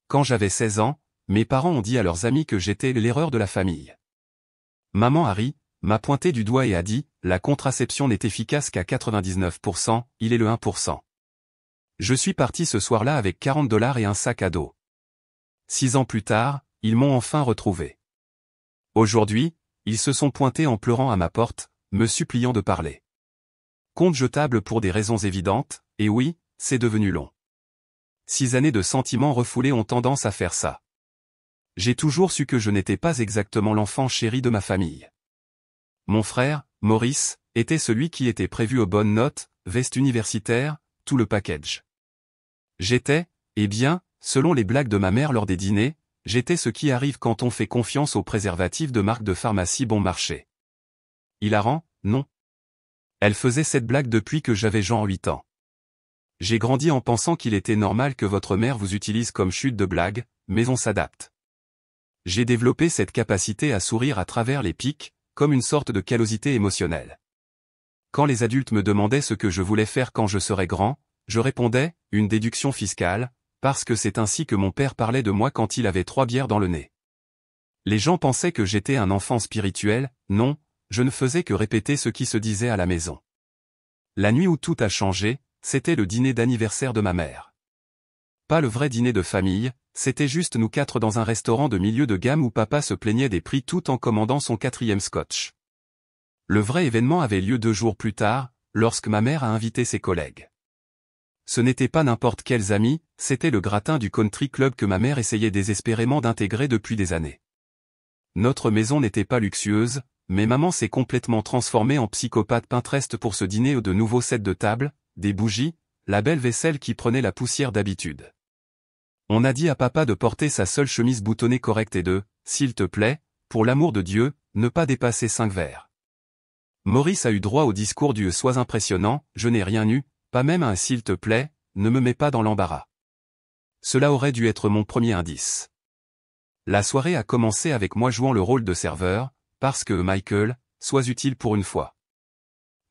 Quand j'avais 16 ans, mes parents ont dit à leurs amis que j'étais l'erreur de la famille. Maman Harry m'a pointé du doigt et a dit, la contraception n'est efficace qu'à 99%, il est le 1%. Je suis parti ce soir-là avec $40 et un sac à dos. 6 ans plus tard, ils m'ont enfin retrouvé. Aujourd'hui, ils se sont pointés en pleurant à ma porte, me suppliant de parler. Compte jetable pour des raisons évidentes, et oui, c'est devenu long. 6 années de sentiments refoulés ont tendance à faire ça. J'ai toujours su que je n'étais pas exactement l'enfant chéri de ma famille. Mon frère, Maurice, était celui qui était prévu aux bonnes notes, veste universitaire, tout le package. J'étais, eh bien, selon les blagues de ma mère lors des dîners, j'étais ce qui arrive quand on fait confiance aux préservatifs de marque de pharmacie bon marché. Hilarant, non. Elle faisait cette blague depuis que j'avais genre 8 ans. J'ai grandi en pensant qu'il était normal que votre mère vous utilise comme chute de blague, mais on s'adapte. J'ai développé cette capacité à sourire à travers les pics, comme une sorte de callosité émotionnelle. Quand les adultes me demandaient ce que je voulais faire quand je serais grand, je répondais, une déduction fiscale, parce que c'est ainsi que mon père parlait de moi quand il avait 3 bières dans le nez. Les gens pensaient que j'étais un enfant spirituel, non, je ne faisais que répéter ce qui se disait à la maison. La nuit où tout a changé, c'était le dîner d'anniversaire de ma mère. Pas le vrai dîner de famille, c'était juste nous 4 dans un restaurant de milieu de gamme où papa se plaignait des prix tout en commandant son 4e scotch. Le vrai événement avait lieu 2 jours plus tard, lorsque ma mère a invité ses collègues. Ce n'était pas n'importe quels amis, c'était le gratin du country club que ma mère essayait désespérément d'intégrer depuis des années. Notre maison n'était pas luxueuse, mais maman s'est complètement transformée en psychopathe Pinterest pour ce dîner de nouveaux sets de table, des bougies, la belle vaisselle qui prenait la poussière d'habitude. On a dit à papa de porter sa seule chemise boutonnée correcte et de, s'il te plaît, pour l'amour de Dieu, ne pas dépasser 5 verres. Maurice a eu droit au discours du « sois impressionnant, je n'ai rien eu », pas même un « s'il te plaît, ne me mets pas dans l'embarras ». Cela aurait dû être mon premier indice. La soirée a commencé avec moi jouant le rôle de serveur, parce que Michael, sois utile pour une fois.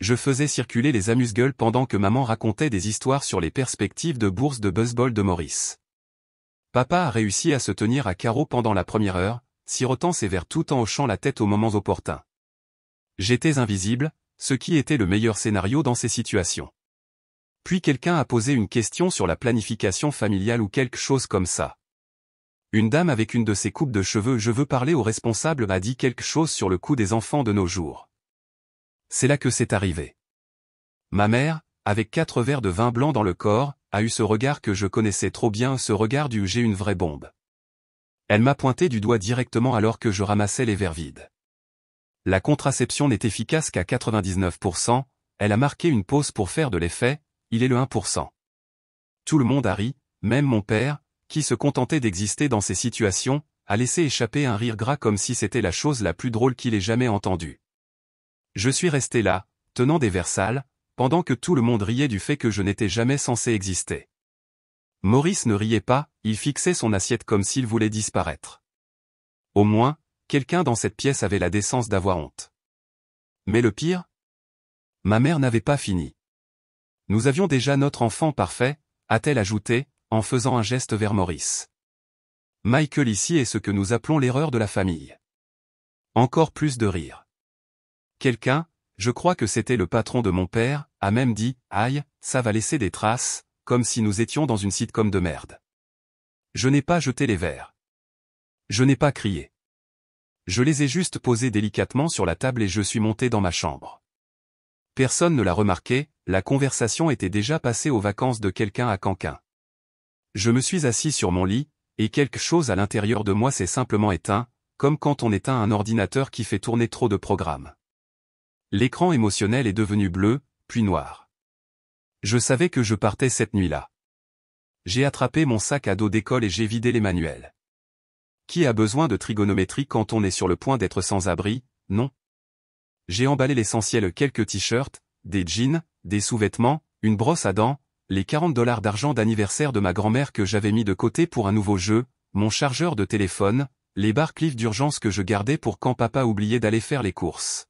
Je faisais circuler les amuse-gueules pendant que maman racontait des histoires sur les perspectives de bourse de baseball de Maurice. Papa a réussi à se tenir à carreau pendant la première heure, sirotant ses verres tout en hochant la tête aux moments opportuns. J'étais invisible, ce qui était le meilleur scénario dans ces situations. Puis quelqu'un a posé une question sur la planification familiale ou quelque chose comme ça. Une dame avec une de ses coupes de cheveux « Je veux parler au responsable » m'a dit quelque chose sur le coût des enfants de nos jours. C'est là que c'est arrivé. Ma mère, avec 4 verres de vin blanc dans le corps, a eu ce regard que je connaissais trop bien, ce regard du « j'ai une vraie bombe ». Elle m'a pointé du doigt directement alors que je ramassais les verres vides. La contraception n'est efficace qu'à 99%, elle a marqué une pause pour faire de l'effet, il est le 1%. Tout le monde a ri, même mon père, qui se contentait d'exister dans ces situations, a laissé échapper un rire gras comme si c'était la chose la plus drôle qu'il ait jamais entendue. Je suis resté là, tenant des verres sales, pendant que tout le monde riait du fait que je n'étais jamais censé exister. Maurice ne riait pas, il fixait son assiette comme s'il voulait disparaître. Au moins, quelqu'un dans cette pièce avait la décence d'avoir honte. Mais le pire ? Ma mère n'avait pas fini. Nous avions déjà notre enfant parfait, a-t-elle ajouté, en faisant un geste vers Maurice. Michael ici est ce que nous appelons l'erreur de la famille. Encore plus de rire. Quelqu'un, je crois que c'était le patron de mon père, a même dit « Aïe, ça va laisser des traces », comme si nous étions dans une sitcom de merde. Je n'ai pas jeté les verres. Je n'ai pas crié. Je les ai juste posés délicatement sur la table et je suis monté dans ma chambre. Personne ne l'a remarqué, la conversation était déjà passée aux vacances de quelqu'un à Canquin. Je me suis assis sur mon lit, et quelque chose à l'intérieur de moi s'est simplement éteint, comme quand on éteint un ordinateur qui fait tourner trop de programmes. L'écran émotionnel est devenu bleu, puis noir. Je savais que je partais cette nuit-là. J'ai attrapé mon sac à dos d'école et j'ai vidé les manuels. Qui a besoin de trigonométrie quand on est sur le point d'être sans abri, non? J'ai emballé l'essentiel, quelques t-shirts, des jeans, des sous-vêtements, une brosse à dents, les $40 d'argent d'anniversaire de ma grand-mère que j'avais mis de côté pour un nouveau jeu, mon chargeur de téléphone, les barcliffs d'urgence que je gardais pour quand papa oubliait d'aller faire les courses.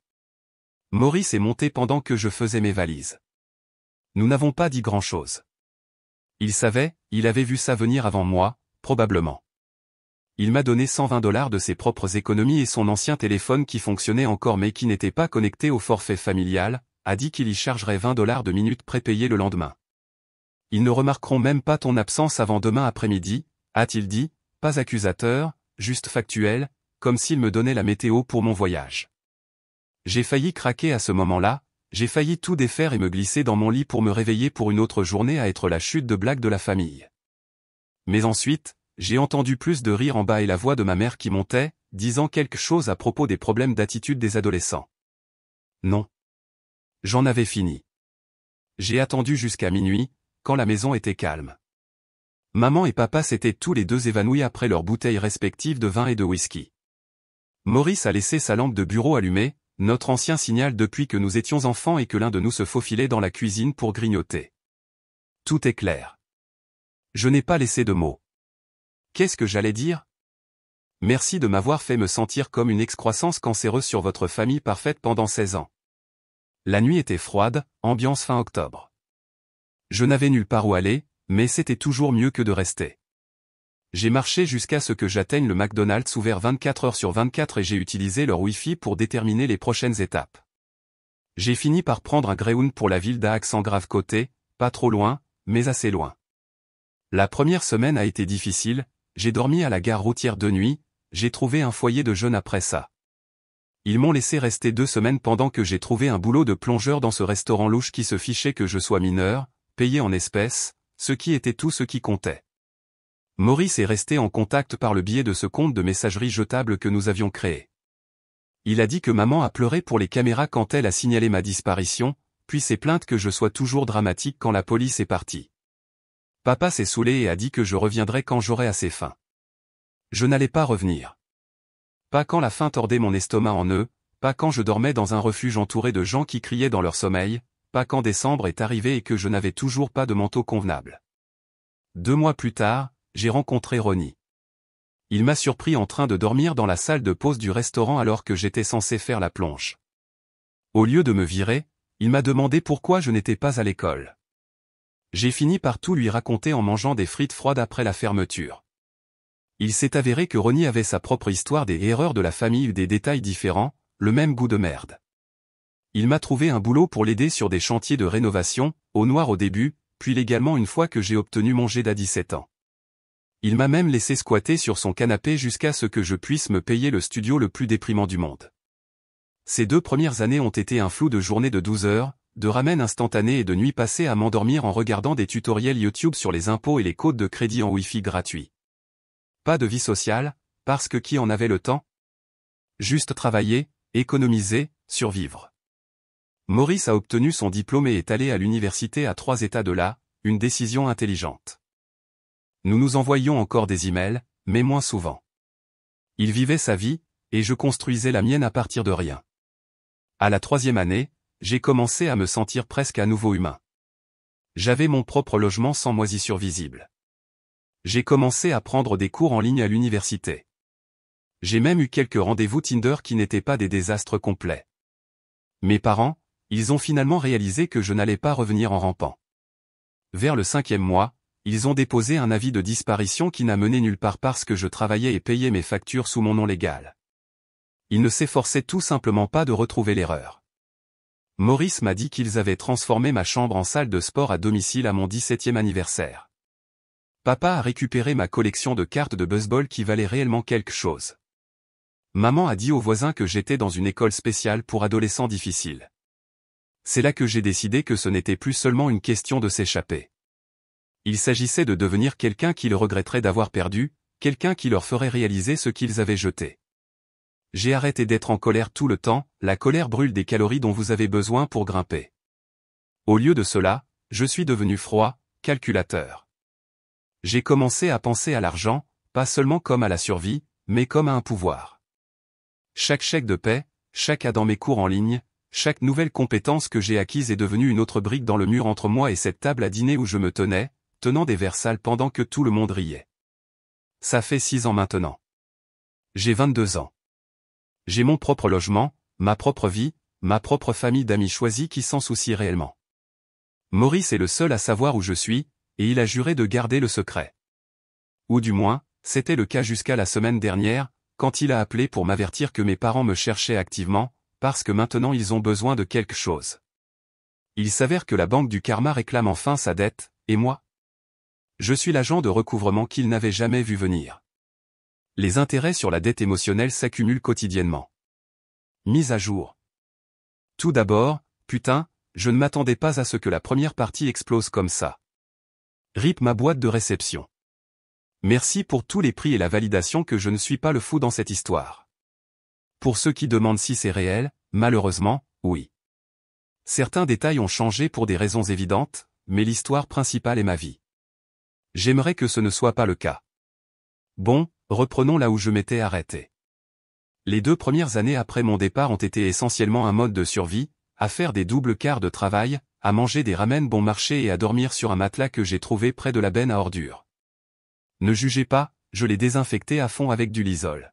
Maurice est monté pendant que je faisais mes valises. Nous n'avons pas dit grand-chose. Il savait, il avait vu ça venir avant moi, probablement. Il m'a donné 120 $ de ses propres économies et son ancien téléphone qui fonctionnait encore mais qui n'était pas connecté au forfait familial, a dit qu'il y chargerait 20 $ de minutes prépayées le lendemain. Ils ne remarqueront même pas ton absence avant demain après-midi, a-t-il dit, pas accusateur, juste factuel, comme s'il me donnait la météo pour mon voyage. J'ai failli craquer à ce moment-là, j'ai failli tout défaire et me glisser dans mon lit pour me réveiller pour une autre journée à être la chute de blague de la famille. Mais ensuite, j'ai entendu plus de rire en bas et la voix de ma mère qui montait, disant quelque chose à propos des problèmes d'attitude des adolescents. Non. J'en avais fini. J'ai attendu jusqu'à minuit, quand la maison était calme. Maman et papa s'étaient tous les deux évanouis après leurs bouteilles respectives de vin et de whisky. Maurice a laissé sa lampe de bureau allumée, notre ancien signal depuis que nous étions enfants et que l'un de nous se faufilait dans la cuisine pour grignoter. Tout est clair. Je n'ai pas laissé de mots. Qu'est-ce que j'allais dire? Merci de m'avoir fait me sentir comme une excroissance cancéreuse sur votre famille parfaite pendant 16 ans. La nuit était froide, ambiance fin octobre. Je n'avais nulle part où aller, mais c'était toujours mieux que de rester. J'ai marché jusqu'à ce que j'atteigne le McDonald's ouvert 24 heures sur 24 et j'ai utilisé leur Wi-Fi pour déterminer les prochaines étapes. J'ai fini par prendre un Greyhound pour la ville d'Aix-en-Grave-Côté, pas trop loin, mais assez loin. La première semaine a été difficile, j'ai dormi à la gare routière de nuit, j'ai trouvé un foyer de jeunes après ça. Ils m'ont laissé rester 2 semaines pendant que j'ai trouvé un boulot de plongeur dans ce restaurant louche qui se fichait que je sois mineur, payé en espèces, ce qui était tout ce qui comptait. Maurice est resté en contact par le biais de ce compte de messagerie jetable que nous avions créé. Il a dit que maman a pleuré pour les caméras quand elle a signalé ma disparition, puis s'est plainte que je sois toujours dramatique quand la police est partie. Papa s'est saoulé et a dit que je reviendrais quand j'aurais assez faim. Je n'allais pas revenir. Pas quand la faim tordait mon estomac en nœuds, pas quand je dormais dans un refuge entouré de gens qui criaient dans leur sommeil, pas quand décembre est arrivé et que je n'avais toujours pas de manteau convenable. 2 mois plus tard, j'ai rencontré Ronnie. Il m'a surpris en train de dormir dans la salle de pause du restaurant alors que j'étais censé faire la plonge. Au lieu de me virer, il m'a demandé pourquoi je n'étais pas à l'école. J'ai fini par tout lui raconter en mangeant des frites froides après la fermeture. Il s'est avéré que Ronnie avait sa propre histoire des erreurs de la famille ou des détails différents, le même goût de merde. Il m'a trouvé un boulot pour l'aider sur des chantiers de rénovation, au noir au début, puis légalement une fois que j'ai obtenu mon jet d'à 17 ans. Il m'a même laissé squatter sur son canapé jusqu'à ce que je puisse me payer le studio le plus déprimant du monde. Ces 2 premières années ont été un flou de journées de 12 heures, de ramen instantané et de nuits passées à m'endormir en regardant des tutoriels YouTube sur les impôts et les codes de crédit en Wi-Fi gratuit. Pas de vie sociale, parce que qui en avait le temps? Juste travailler, économiser, survivre. Maurice a obtenu son diplôme et est allé à l'université à 3 États de là, une décision intelligente. Nous nous envoyions encore des emails, mais moins souvent. Il vivait sa vie, et je construisais la mienne à partir de rien. À la 3e année, j'ai commencé à me sentir presque à nouveau humain. J'avais mon propre logement sans moisissure visible. J'ai commencé à prendre des cours en ligne à l'université. J'ai même eu quelques rendez-vous Tinder qui n'étaient pas des désastres complets. Mes parents, ils ont finalement réalisé que je n'allais pas revenir en rampant. Vers le 5e mois, ils ont déposé un avis de disparition qui n'a mené nulle part parce que je travaillais et payais mes factures sous mon nom légal. Ils ne s'efforçaient tout simplement pas de retrouver l'erreur. Maurice m'a dit qu'ils avaient transformé ma chambre en salle de sport à domicile à mon 17e anniversaire. Papa a récupéré ma collection de cartes de baseball qui valait réellement quelque chose. Maman a dit aux voisins que j'étais dans une école spéciale pour adolescents difficiles. C'est là que j'ai décidé que ce n'était plus seulement une question de s'échapper. Il s'agissait de devenir quelqu'un qu'ils regretteraient d'avoir perdu, quelqu'un qui leur ferait réaliser ce qu'ils avaient jeté. J'ai arrêté d'être en colère tout le temps, la colère brûle des calories dont vous avez besoin pour grimper. Au lieu de cela, je suis devenu froid, calculateur. J'ai commencé à penser à l'argent, pas seulement comme à la survie, mais comme à un pouvoir. Chaque chèque de paie, chaque A dans mes cours en ligne, chaque nouvelle compétence que j'ai acquise est devenue une autre brique dans le mur entre moi et cette table à dîner où je me tenais, tenant des verres sales pendant que tout le monde riait. Ça fait 6 ans maintenant. J'ai 22 ans. J'ai mon propre logement, ma propre vie, ma propre famille d'amis choisis qui s'en soucient réellement. Maurice est le seul à savoir où je suis, et il a juré de garder le secret. Ou du moins, c'était le cas jusqu'à la semaine dernière, quand il a appelé pour m'avertir que mes parents me cherchaient activement, parce que maintenant ils ont besoin de quelque chose. Il s'avère que la banque du karma réclame enfin sa dette, et moi? Je suis l'agent de recouvrement qu'il n'avait jamais vu venir. Les intérêts sur la dette émotionnelle s'accumulent quotidiennement. Mise à jour. Tout d'abord, putain, je ne m'attendais pas à ce que la première partie explose comme ça. RIP ma boîte de réception. Merci pour tous les prix et la validation que je ne suis pas le fou dans cette histoire. Pour ceux qui demandent si c'est réel, malheureusement, oui. Certains détails ont changé pour des raisons évidentes, mais l'histoire principale est ma vie. J'aimerais que ce ne soit pas le cas. Bon, reprenons là où je m'étais arrêté. Les 2 premières années après mon départ ont été essentiellement un mode de survie, à faire des doubles quarts de travail, à manger des ramen bon marché et à dormir sur un matelas que j'ai trouvé près de la benne à ordures. Ne jugez pas, je l'ai désinfecté à fond avec du Lysol.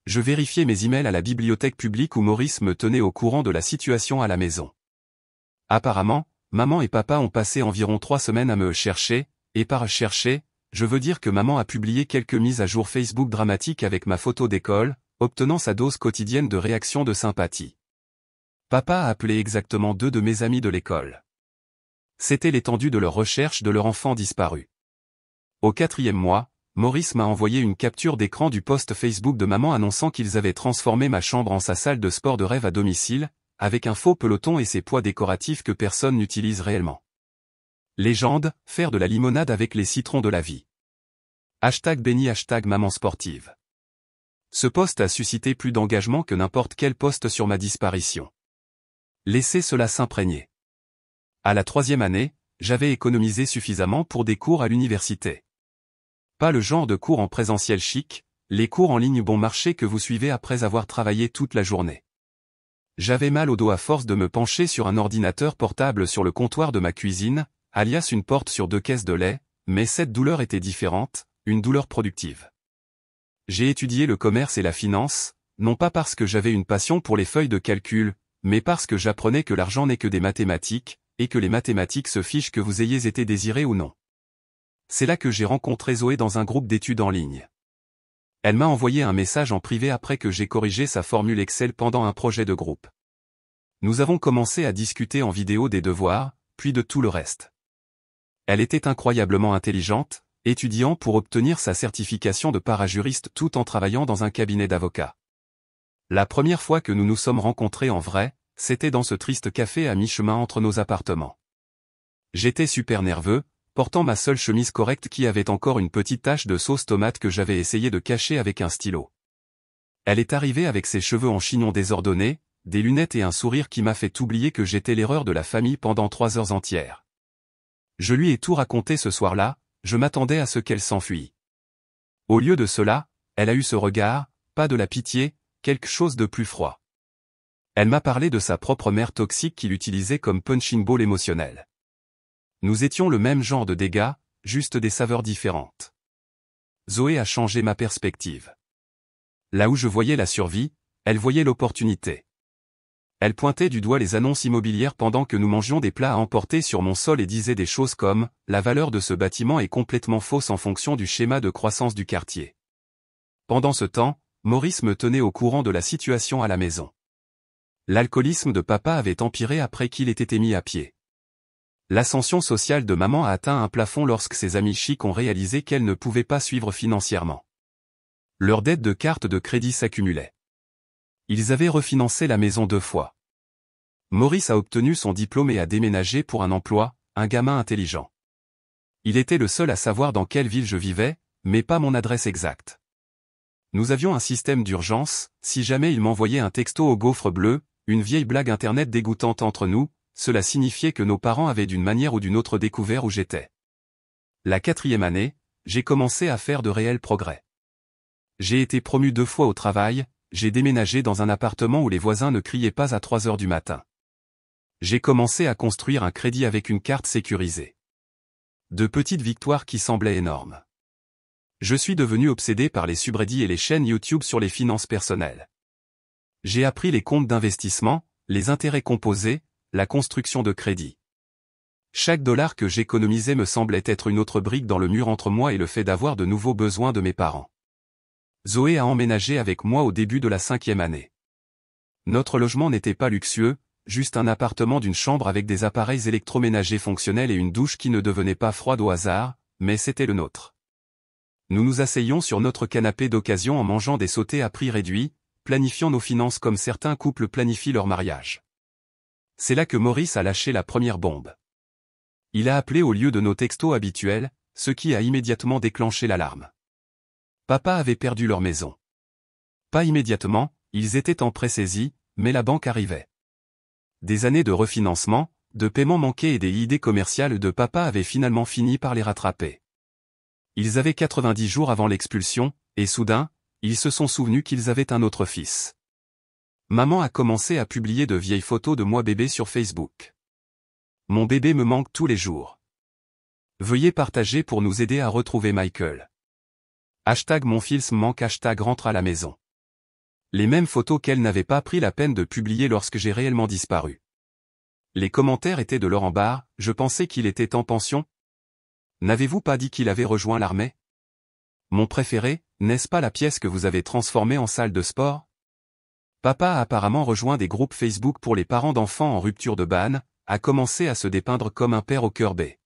Je vérifiais mes emails à la bibliothèque publique où Maurice me tenait au courant de la situation à la maison. Apparemment, maman et papa ont passé environ 3 semaines à me chercher, et par chercher, je veux dire que maman a publié quelques mises à jour Facebook dramatiques avec ma photo d'école, obtenant sa dose quotidienne de réactions de sympathie. Papa a appelé exactement 2 de mes amis de l'école. C'était l'étendue de leur recherche de leur enfant disparu. Au 4e mois, Maurice m'a envoyé une capture d'écran du post Facebook de maman annonçant qu'ils avaient transformé ma chambre en sa salle de sport de rêve à domicile, avec un faux peloton et ses poids décoratifs que personne n'utilise réellement. Légende, faire de la limonade avec les citrons de la vie. #béni #maman sportive. Ce post a suscité plus d'engagement que n'importe quel post sur ma disparition. Laissez cela s'imprégner. À la 3e année, j'avais économisé suffisamment pour des cours à l'université. Pas le genre de cours en présentiel chic, les cours en ligne bon marché que vous suivez après avoir travaillé toute la journée. J'avais mal au dos à force de me pencher sur un ordinateur portable sur le comptoir de ma cuisine, alias une porte sur 2 caisses de lait, mais cette douleur était différente, une douleur productive. J'ai étudié le commerce et la finance, non pas parce que j'avais une passion pour les feuilles de calcul, mais parce que j'apprenais que l'argent n'est que des mathématiques, et que les mathématiques se fichent que vous ayez été désiré ou non. C'est là que j'ai rencontré Zoé dans un groupe d'études en ligne. Elle m'a envoyé un message en privé après que j'ai corrigé sa formule Excel pendant un projet de groupe. Nous avons commencé à discuter en vidéo des devoirs, puis de tout le reste. Elle était incroyablement intelligente, étudiant pour obtenir sa certification de parajuriste tout en travaillant dans un cabinet d'avocats. La première fois que nous nous sommes rencontrés en vrai, c'était dans ce triste café à mi-chemin entre nos appartements. J'étais super nerveux, portant ma seule chemise correcte qui avait encore une petite tache de sauce tomate que j'avais essayé de cacher avec un stylo. Elle est arrivée avec ses cheveux en chignon désordonnés, des lunettes et un sourire qui m'a fait oublier que j'étais l'erreur de la famille pendant 3 heures entières. Je lui ai tout raconté ce soir-là, je m'attendais à ce qu'elle s'enfuit. Au lieu de cela, elle a eu ce regard, pas de la pitié, quelque chose de plus froid. Elle m'a parlé de sa propre mère toxique qu'il utilisait comme punching ball émotionnel. Nous étions le même genre de dégâts, juste des saveurs différentes. Zoé a changé ma perspective. Là où je voyais la survie, elle voyait l'opportunité. Elle pointait du doigt les annonces immobilières pendant que nous mangions des plats à emporter sur mon sol et disait des choses comme « La valeur de ce bâtiment est complètement fausse en fonction du schéma de croissance du quartier ». Pendant ce temps, Maurice me tenait au courant de la situation à la maison. L'alcoolisme de papa avait empiré après qu'il ait été mis à pied. L'ascension sociale de maman a atteint un plafond lorsque ses amis chics ont réalisé qu'elle ne pouvait pas suivre financièrement. Leurs dettes de carte de crédit s'accumulaient. Ils avaient refinancé la maison 2 fois. Maurice a obtenu son diplôme et a déménagé pour un emploi, un gamin intelligent. Il était le seul à savoir dans quelle ville je vivais, mais pas mon adresse exacte. Nous avions un système d'urgence, si jamais il m'envoyait un texto au gaufre bleu, une vieille blague internet dégoûtante entre nous, cela signifiait que nos parents avaient d'une manière ou d'une autre découvert où j'étais. La 4e année, j'ai commencé à faire de réels progrès. J'ai été promu 2 fois au travail, j'ai déménagé dans un appartement où les voisins ne criaient pas à 3 heures du matin. J'ai commencé à construire un crédit avec une carte sécurisée. De petites victoires qui semblaient énormes. Je suis devenu obsédé par les subreddits et les chaînes YouTube sur les finances personnelles. J'ai appris les comptes d'investissement, les intérêts composés, la construction de crédit. Chaque dollar que j'économisais me semblait être une autre brique dans le mur entre moi et le fait d'avoir de nouveaux besoins de mes parents. Zoé a emménagé avec moi au début de la 5e année. Notre logement n'était pas luxueux, juste un appartement d'une chambre avec des appareils électroménagers fonctionnels et une douche qui ne devenait pas froide au hasard, mais c'était le nôtre. Nous nous asseyions sur notre canapé d'occasion en mangeant des sautés à prix réduit, planifiant nos finances comme certains couples planifient leur mariage. C'est là que Maurice a lâché la première bombe. Il a appelé au lieu de nos textos habituels, ce qui a immédiatement déclenché l'alarme. Papa avait perdu leur maison. Pas immédiatement, ils étaient en pré-saisie, mais la banque arrivait. Des années de refinancement, de paiements manqués et des idées commerciales de papa avaient finalement fini par les rattraper. Ils avaient 90 jours avant l'expulsion, et soudain, ils se sont souvenus qu'ils avaient un autre fils. Maman a commencé à publier de vieilles photos de moi bébé sur Facebook. Mon bébé me manque tous les jours. Veuillez partager pour nous aider à retrouver Michael. #mon fils me manque #rentre à la maison. Les mêmes photos qu'elle n'avait pas pris la peine de publier lorsque j'ai réellement disparu. Les commentaires étaient de Laurent Barre, je pensais qu'il était en pension. N'avez-vous pas dit qu'il avait rejoint l'armée? Mon préféré, n'est-ce pas la pièce que vous avez transformée en salle de sport? Papa a apparemment rejoint des groupes Facebook pour les parents d'enfants en rupture de ban, a commencé à se dépeindre comme un père au cœur bai.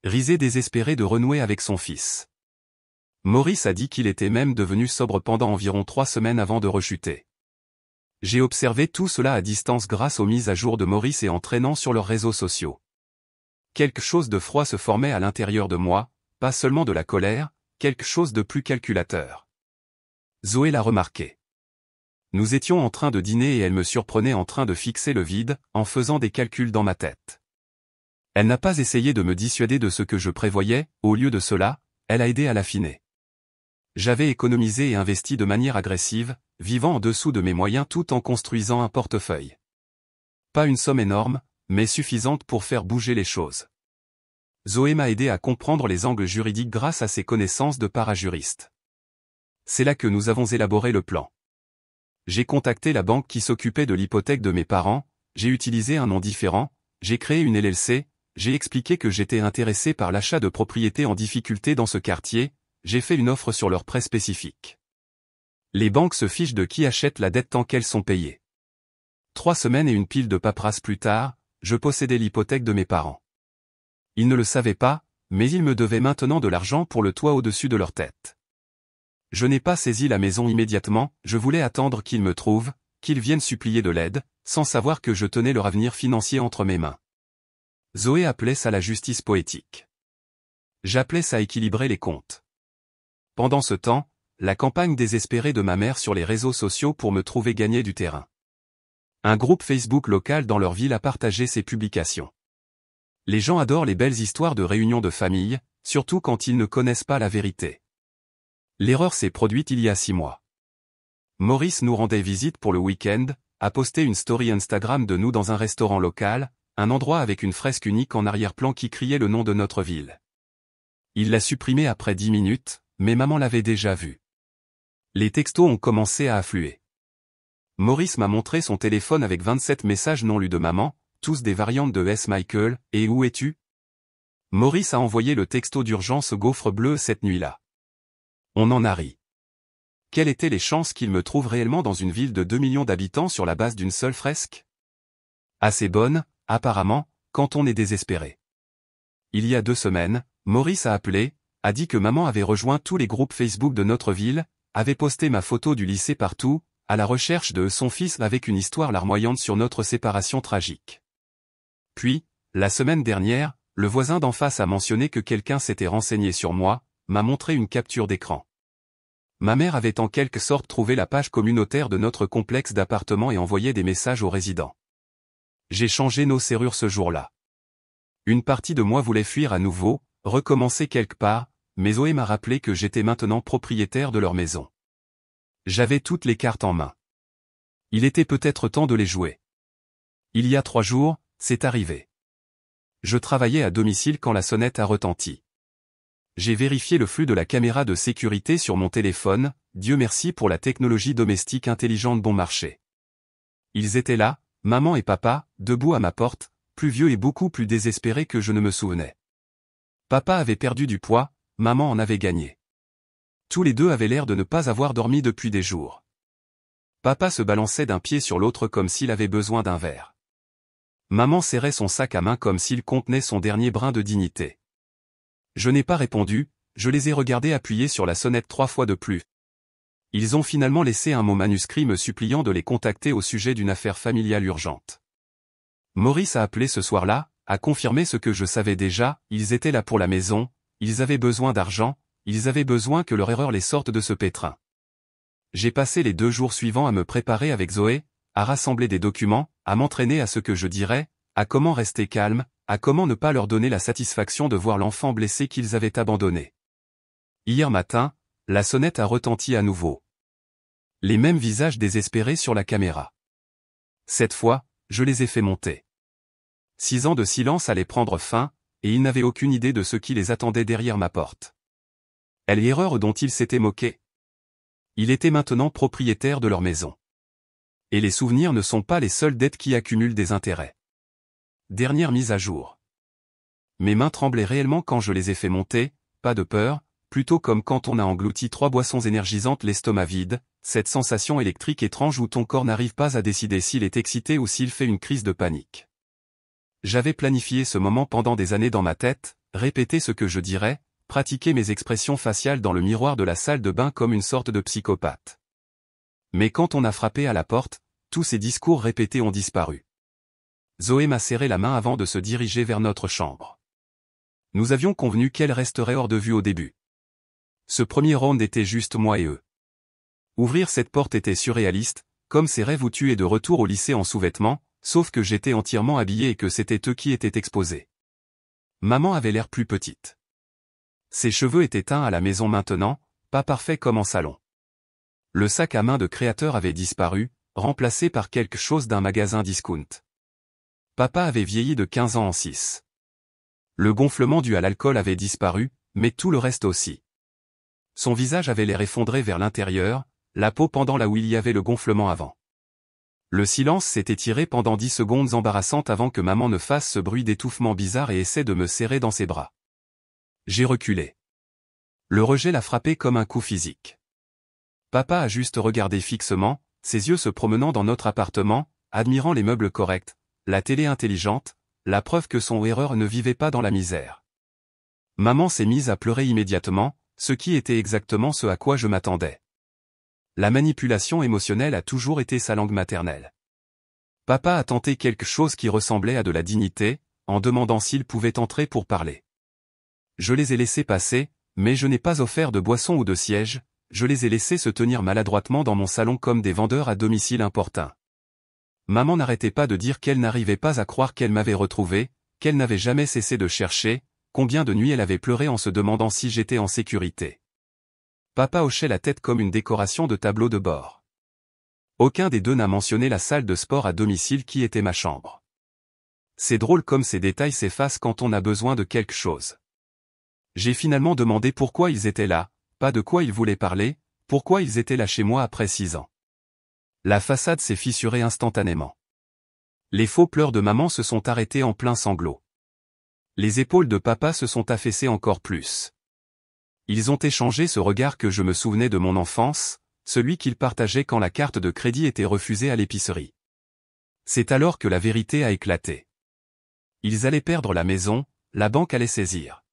Risé désespéré de renouer avec son fils. Maurice a dit qu'il était même devenu sobre pendant environ 3 semaines avant de rechuter. J'ai observé tout cela à distance grâce aux mises à jour de Maurice et en traînant sur leurs réseaux sociaux. Quelque chose de froid se formait à l'intérieur de moi, pas seulement de la colère, quelque chose de plus calculateur. Zoé l'a remarqué. Nous étions en train de dîner et elle me surprenait en train de fixer le vide, en faisant des calculs dans ma tête. Elle n'a pas essayé de me dissuader de ce que je prévoyais, au lieu de cela, elle a aidé à l'affiner. J'avais économisé et investi de manière agressive, vivant en dessous de mes moyens tout en construisant un portefeuille. Pas une somme énorme, mais suffisante pour faire bouger les choses. Zoé m'a aidé à comprendre les angles juridiques grâce à ses connaissances de parajuriste. C'est là que nous avons élaboré le plan. J'ai contacté la banque qui s'occupait de l'hypothèque de mes parents, j'ai utilisé un nom différent, j'ai créé une LLC, j'ai expliqué que j'étais intéressé par l'achat de propriétés en difficulté dans ce quartier, j'ai fait une offre sur leurs prêts spécifiques. Les banques se fichent de qui achète la dette tant qu'elles sont payées. 3 semaines et une pile de paperasse plus tard, je possédais l'hypothèque de mes parents. Ils ne le savaient pas, mais ils me devaient maintenant de l'argent pour le toit au-dessus de leur tête. Je n'ai pas saisi la maison immédiatement, je voulais attendre qu'ils me trouvent, qu'ils viennent supplier de l'aide, sans savoir que je tenais leur avenir financier entre mes mains. Zoé appelait ça la justice poétique. J'appelais ça équilibrer les comptes. Pendant ce temps, la campagne désespérée de ma mère sur les réseaux sociaux pour me trouver gagner du terrain. Un groupe Facebook local dans leur ville a partagé ses publications. Les gens adorent les belles histoires de réunions de famille, surtout quand ils ne connaissent pas la vérité. L'erreur s'est produite il y a 6 mois. Maurice nous rendait visite pour le week-end, a posté une story Instagram de nous dans un restaurant local, un endroit avec une fresque unique en arrière-plan qui criait le nom de notre ville. Il l'a supprimée après 10 minutes, mais maman l'avait déjà vue. Les textos ont commencé à affluer. Maurice m'a montré son téléphone avec 27 messages non lus de maman, tous des variantes de S. Michael, et où es-tu? Maurice a envoyé le texto d'urgence gaufre bleu cette nuit-là. On en a ri. Quelles étaient les chances qu'il me trouve réellement dans une ville de 2 millions d'habitants sur la base d'une seule fresque? Assez bonne, apparemment, quand on est désespéré. Il y a 2 semaines, Maurice a appelé, a dit que maman avait rejoint tous les groupes Facebook de notre ville, avait posté ma photo du lycée partout, à la recherche de son fils avec une histoire larmoyante sur notre séparation tragique. Puis, la semaine dernière, le voisin d'en face a mentionné que quelqu'un s'était renseigné sur moi, m'a montré une capture d'écran. Ma mère avait en quelque sorte trouvé la page communautaire de notre complexe d'appartements et envoyé des messages aux résidents. J'ai changé nos serrures ce jour-là. Une partie de moi voulait fuir à nouveau, recommencer quelque part, mais Zoé m'a rappelé que j'étais maintenant propriétaire de leur maison. J'avais toutes les cartes en main. Il était peut-être temps de les jouer. Il y a 3 jours, c'est arrivé. Je travaillais à domicile quand la sonnette a retenti. J'ai vérifié le flux de la caméra de sécurité sur mon téléphone, Dieu merci pour la technologie domestique intelligente bon marché. Ils étaient là, maman et papa, debout à ma porte, plus vieux et beaucoup plus désespéré que je ne me souvenais. Papa avait perdu du poids, maman en avait gagné. Tous les deux avaient l'air de ne pas avoir dormi depuis des jours. Papa se balançait d'un pied sur l'autre comme s'il avait besoin d'un verre. Maman serrait son sac à main comme s'il contenait son dernier brin de dignité. Je n'ai pas répondu, je les ai regardés appuyer sur la sonnette 3 fois de plus. Ils ont finalement laissé un mot manuscrit me suppliant de les contacter au sujet d'une affaire familiale urgente. Maurice a appelé ce soir-là, a confirmé ce que je savais déjà, ils étaient là pour la maison, ils avaient besoin d'argent, ils avaient besoin que leur erreur les sorte de ce pétrin. J'ai passé les 2 jours suivants à me préparer avec Zoé, à rassembler des documents, à m'entraîner à ce que je dirais, à comment rester calme, à comment ne pas leur donner la satisfaction de voir l'enfant blessé qu'ils avaient abandonné. Hier matin, la sonnette a retenti à nouveau. Les mêmes visages désespérés sur la caméra. Cette fois, je les ai fait monter. 6 ans de silence allaient prendre fin, et ils n'avaient aucune idée de ce qui les attendait derrière ma porte. L'erreur dont ils s'étaient moqués. Ils étaient maintenant propriétaires de leur maison. Et les souvenirs ne sont pas les seules dettes qui accumulent des intérêts. Dernière mise à jour. Mes mains tremblaient réellement quand je les ai fait monter, pas de peur, plutôt comme quand on a englouti 3 boissons énergisantes l'estomac vide, cette sensation électrique étrange où ton corps n'arrive pas à décider s'il est excité ou s'il fait une crise de panique. J'avais planifié ce moment pendant des années dans ma tête, répété ce que je dirais, pratiquer mes expressions faciales dans le miroir de la salle de bain comme une sorte de psychopathe. Mais quand on a frappé à la porte, tous ces discours répétés ont disparu. Zoé m'a serré la main avant de se diriger vers notre chambre. Nous avions convenu qu'elle resterait hors de vue au début. Ce premier round était juste moi et eux. Ouvrir cette porte était surréaliste, comme ces rêves où tu es de retour au lycée en sous-vêtements, sauf que j'étais entièrement habillé et que c'était eux qui étaient exposés. Maman avait l'air plus petite. Ses cheveux étaient teints à la maison maintenant, pas parfaits comme en salon. Le sac à main de créateur avait disparu, remplacé par quelque chose d'un magasin discount. Papa avait vieilli de 15 ans en 6. Le gonflement dû à l'alcool avait disparu, mais tout le reste aussi. Son visage avait l'air effondré vers l'intérieur, la peau pendant là où il y avait le gonflement avant. Le silence s'est étiré pendant 10 secondes embarrassantes avant que maman ne fasse ce bruit d'étouffement bizarre et essaie de me serrer dans ses bras. J'ai reculé. Le rejet l'a frappé comme un coup physique. Papa a juste regardé fixement, ses yeux se promenant dans notre appartement, admirant les meubles corrects, la télé intelligente, la preuve que son erreur ne vivait pas dans la misère. Maman s'est mise à pleurer immédiatement, ce qui était exactement ce à quoi je m'attendais. La manipulation émotionnelle a toujours été sa langue maternelle. Papa a tenté quelque chose qui ressemblait à de la dignité, en demandant s'il pouvait entrer pour parler. Je les ai laissés passer, mais je n'ai pas offert de boisson ou de siège, je les ai laissés se tenir maladroitement dans mon salon comme des vendeurs à domicile importuns. Maman n'arrêtait pas de dire qu'elle n'arrivait pas à croire qu'elle m'avait retrouvé, qu'elle n'avait jamais cessé de chercher, combien de nuits elle avait pleuré en se demandant si j'étais en sécurité. Papa hochait la tête comme une décoration de tableau de bord. Aucun des deux n'a mentionné la salle de sport à domicile qui était ma chambre. C'est drôle comme ces détails s'effacent quand on a besoin de quelque chose. J'ai finalement demandé pourquoi ils étaient là, pas de quoi ils voulaient parler, pourquoi ils étaient là chez moi après 6 ans. La façade s'est fissurée instantanément. Les faux pleurs de maman se sont arrêtés en plein sanglot. Les épaules de papa se sont affaissées encore plus. Ils ont échangé ce regard que je me souvenais de mon enfance, celui qu'ils partageaient quand la carte de crédit était refusée à l'épicerie. C'est alors que la vérité a éclaté. Ils allaient perdre la maison, la banque allait saisir.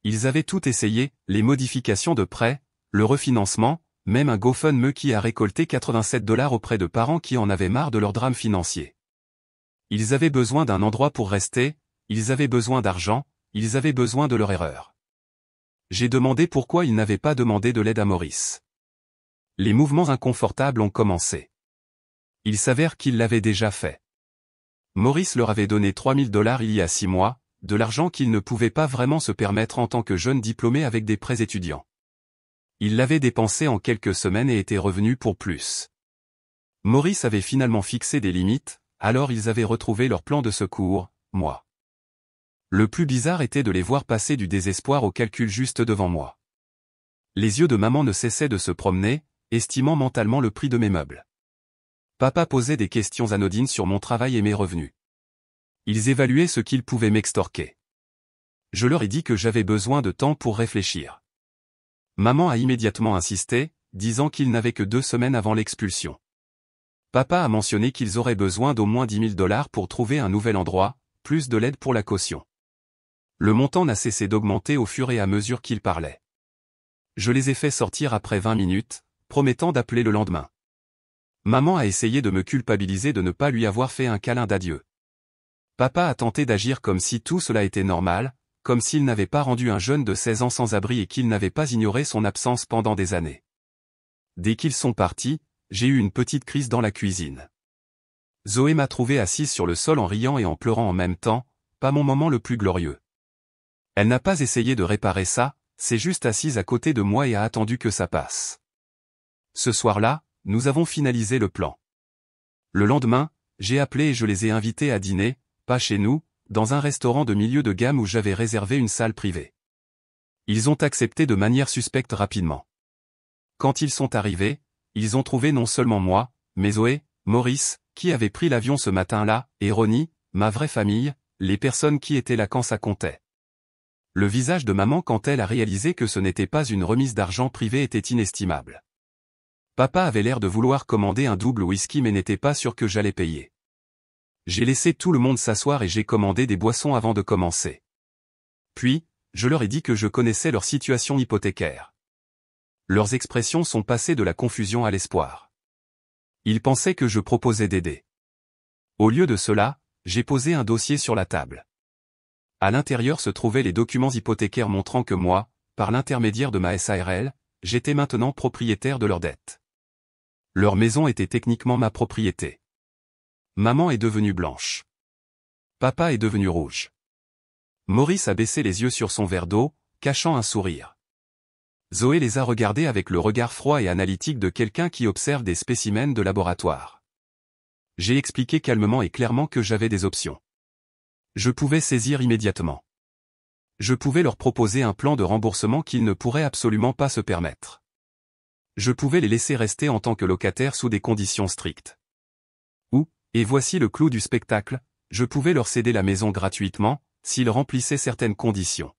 Ils avaient tout essayé, les modifications de prêt, le refinancement, même un GoFundMe qui a récolté 87 $ auprès de parents qui en avaient marre de leur drame financier. Ils avaient besoin d'un endroit pour rester, ils avaient besoin d'argent, ils avaient besoin de leur erreur. J'ai demandé pourquoi ils n'avaient pas demandé de l'aide à Maurice. Les mouvements inconfortables ont commencé. Il s'avère qu'ils l'avaient déjà fait. Maurice leur avait donné 3000 $ il y a 6 mois, de l'argent qu'ils ne pouvaient pas vraiment se permettre en tant que jeunes diplômés avec des prêts étudiants. Ils l'avaient dépensé en quelques semaines et étaient revenus pour plus. Maurice avait finalement fixé des limites, alors ils avaient retrouvé leur plan de secours, moi. Le plus bizarre était de les voir passer du désespoir au calcul juste devant moi. Les yeux de maman ne cessaient de se promener, estimant mentalement le prix de mes meubles. Papa posait des questions anodines sur mon travail et mes revenus. Ils évaluaient ce qu'ils pouvaient m'extorquer. Je leur ai dit que j'avais besoin de temps pour réfléchir. Maman a immédiatement insisté, disant qu'ils n'avaient que 2 semaines avant l'expulsion. Papa a mentionné qu'ils auraient besoin d'au moins 10 000 $ pour trouver un nouvel endroit, plus de l'aide pour la caution. Le montant n'a cessé d'augmenter au fur et à mesure qu'ils parlaient. Je les ai fait sortir après 20 minutes, promettant d'appeler le lendemain. Maman a essayé de me culpabiliser de ne pas lui avoir fait un câlin d'adieu. Papa a tenté d'agir comme si tout cela était normal, comme s'il n'avait pas rendu un jeune de 16 ans sans abri et qu'il n'avait pas ignoré son absence pendant des années. Dès qu'ils sont partis, j'ai eu une petite crise dans la cuisine. Zoé m'a trouvé assise sur le sol en riant et en pleurant en même temps, pas mon moment le plus glorieux. Elle n'a pas essayé de réparer ça, c'est juste assise à côté de moi et a attendu que ça passe. Ce soir-là, nous avons finalisé le plan. Le lendemain, j'ai appelé et je les ai invités à dîner, pas chez nous, dans un restaurant de milieu de gamme où j'avais réservé une salle privée. Ils ont accepté de manière suspecte rapidement. Quand ils sont arrivés, ils ont trouvé non seulement moi, mais Zoé, Maurice, qui avait pris l'avion ce matin-là, et Ronnie, ma vraie famille, les personnes qui étaient là quand ça comptait. Le visage de maman quand elle a réalisé que ce n'était pas une remise d'argent privée était inestimable. Papa avait l'air de vouloir commander un double whisky mais n'était pas sûr que j'allais payer. J'ai laissé tout le monde s'asseoir et j'ai commandé des boissons avant de commencer. Puis, je leur ai dit que je connaissais leur situation hypothécaire. Leurs expressions sont passées de la confusion à l'espoir. Ils pensaient que je proposais d'aider. Au lieu de cela, j'ai posé un dossier sur la table. À l'intérieur se trouvaient les documents hypothécaires montrant que moi, par l'intermédiaire de ma SARL, j'étais maintenant propriétaire de leurs dettes. Leur maison était techniquement ma propriété. Maman est devenue blanche. Papa est devenu rouge. Maurice a baissé les yeux sur son verre d'eau, cachant un sourire. Zoé les a regardés avec le regard froid et analytique de quelqu'un qui observe des spécimens de laboratoire. J'ai expliqué calmement et clairement que j'avais des options. Je pouvais saisir immédiatement. Je pouvais leur proposer un plan de remboursement qu'ils ne pourraient absolument pas se permettre. Je pouvais les laisser rester en tant que locataires sous des conditions strictes. Ou, et voici le clou du spectacle, je pouvais leur céder la maison gratuitement, s'ils remplissaient certaines conditions.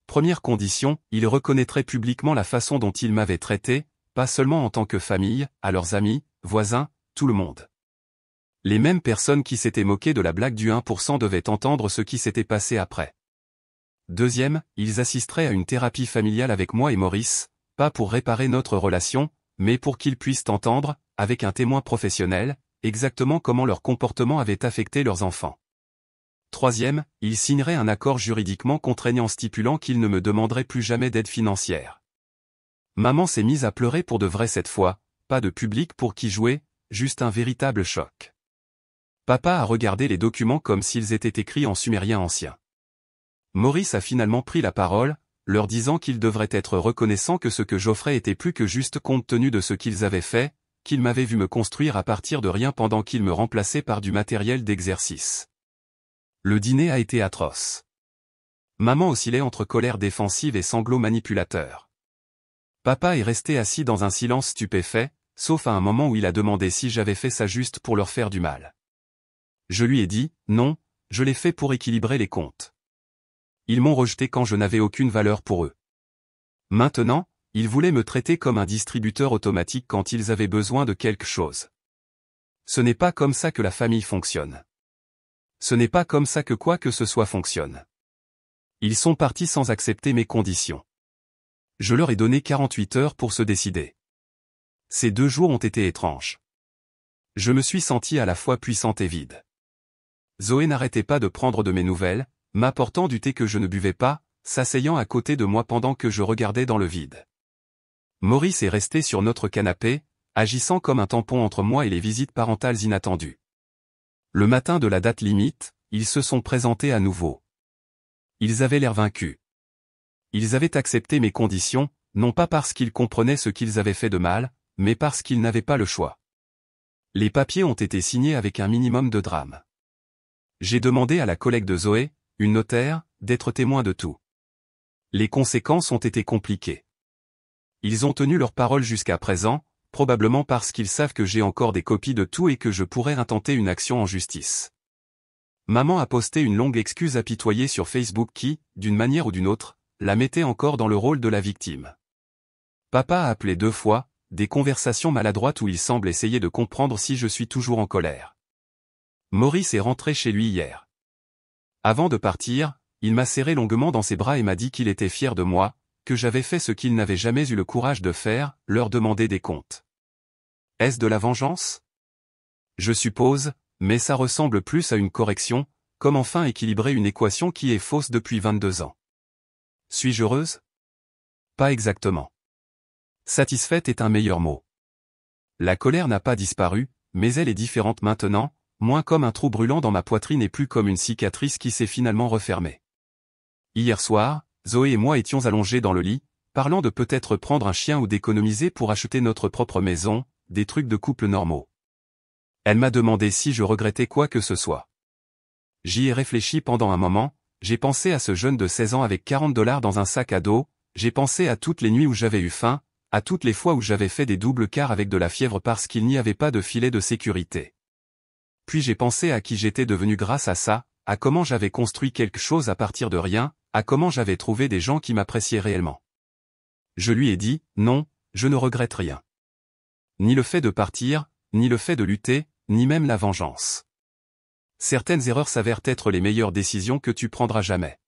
Première condition, ils reconnaîtraient publiquement la façon dont ils m'avaient traité, pas seulement en tant que famille, à leurs amis, voisins, tout le monde. Les mêmes personnes qui s'étaient moquées de la blague du 1% devaient entendre ce qui s'était passé après. Deuxième, ils assisteraient à une thérapie familiale avec moi et Maurice, pas pour réparer notre relation, mais pour qu'ils puissent entendre, avec un témoin professionnel, exactement comment leur comportement avait affecté leurs enfants. Troisième, ils signeraient un accord juridiquement contraignant stipulant qu'ils ne me demanderaient plus jamais d'aide financière. Maman s'est mise à pleurer pour de vrai cette fois, pas de public pour qui jouer, juste un véritable choc. Papa a regardé les documents comme s'ils étaient écrits en sumérien ancien. Maurice a finalement pris la parole, leur disant qu'ils devraient être reconnaissants que ce que j'offrais était plus que juste compte tenu de ce qu'ils avaient fait, qu'ils m'avaient vu me construire à partir de rien pendant qu'ils me remplaçaient par du matériel d'exercice. Le dîner a été atroce. Maman oscillait entre colère défensive et sanglots manipulateurs. Papa est resté assis dans un silence stupéfait, sauf à un moment où il a demandé si j'avais fait ça juste pour leur faire du mal. Je lui ai dit, non, je l'ai fait pour équilibrer les comptes. Ils m'ont rejeté quand je n'avais aucune valeur pour eux. Maintenant, ils voulaient me traiter comme un distributeur automatique quand ils avaient besoin de quelque chose. Ce n'est pas comme ça que la famille fonctionne. Ce n'est pas comme ça que quoi que ce soit fonctionne. Ils sont partis sans accepter mes conditions. Je leur ai donné 48 heures pour se décider. Ces 2 jours ont été étranges. Je me suis senti à la fois puissante et vide. Zoé n'arrêtait pas de prendre de mes nouvelles, m'apportant du thé que je ne buvais pas, s'asseyant à côté de moi pendant que je regardais dans le vide. Maurice est resté sur notre canapé, agissant comme un tampon entre moi et les visites parentales inattendues. Le matin de la date limite, ils se sont présentés à nouveau. Ils avaient l'air vaincus. Ils avaient accepté mes conditions, non pas parce qu'ils comprenaient ce qu'ils avaient fait de mal, mais parce qu'ils n'avaient pas le choix. Les papiers ont été signés avec un minimum de drame. J'ai demandé à la collègue de Zoé, une notaire, d'être témoin de tout. Les conséquences ont été compliquées. Ils ont tenu leur parole jusqu'à présent, probablement parce qu'ils savent que j'ai encore des copies de tout et que je pourrais intenter une action en justice. Maman a posté une longue excuse apitoyée sur Facebook qui, d'une manière ou d'une autre, la mettait encore dans le rôle de la victime. Papa a appelé 2 fois, des conversations maladroites où il semble essayer de comprendre si je suis toujours en colère. Maurice est rentré chez lui hier. Avant de partir, il m'a serré longuement dans ses bras et m'a dit qu'il était fier de moi, que j'avais fait ce qu'il n'avait jamais eu le courage de faire, leur demander des comptes. Est-ce de la vengeance? Je suppose, mais ça ressemble plus à une correction, comme enfin équilibrer une équation qui est fausse depuis 22 ans. Suis-je heureuse? Pas exactement. Satisfaite est un meilleur mot. La colère n'a pas disparu, mais elle est différente maintenant, moins comme un trou brûlant dans ma poitrine et plus comme une cicatrice qui s'est finalement refermée. Hier soir, Zoé et moi étions allongés dans le lit, parlant de peut-être prendre un chien ou d'économiser pour acheter notre propre maison, des trucs de couple normaux. Elle m'a demandé si je regrettais quoi que ce soit. J'y ai réfléchi pendant un moment, j'ai pensé à ce jeune de 16 ans avec $40 dans un sac à dos, j'ai pensé à toutes les nuits où j'avais eu faim, à toutes les fois où j'avais fait des doubles quarts avec de la fièvre parce qu'il n'y avait pas de filet de sécurité. Puis j'ai pensé à qui j'étais devenu grâce à ça, à comment j'avais construit quelque chose à partir de rien, à comment j'avais trouvé des gens qui m'appréciaient réellement. Je lui ai dit, non, je ne regrette rien. Ni le fait de partir, ni le fait de lutter, ni même la vengeance. Certaines erreurs s'avèrent être les meilleures décisions que tu prendras jamais.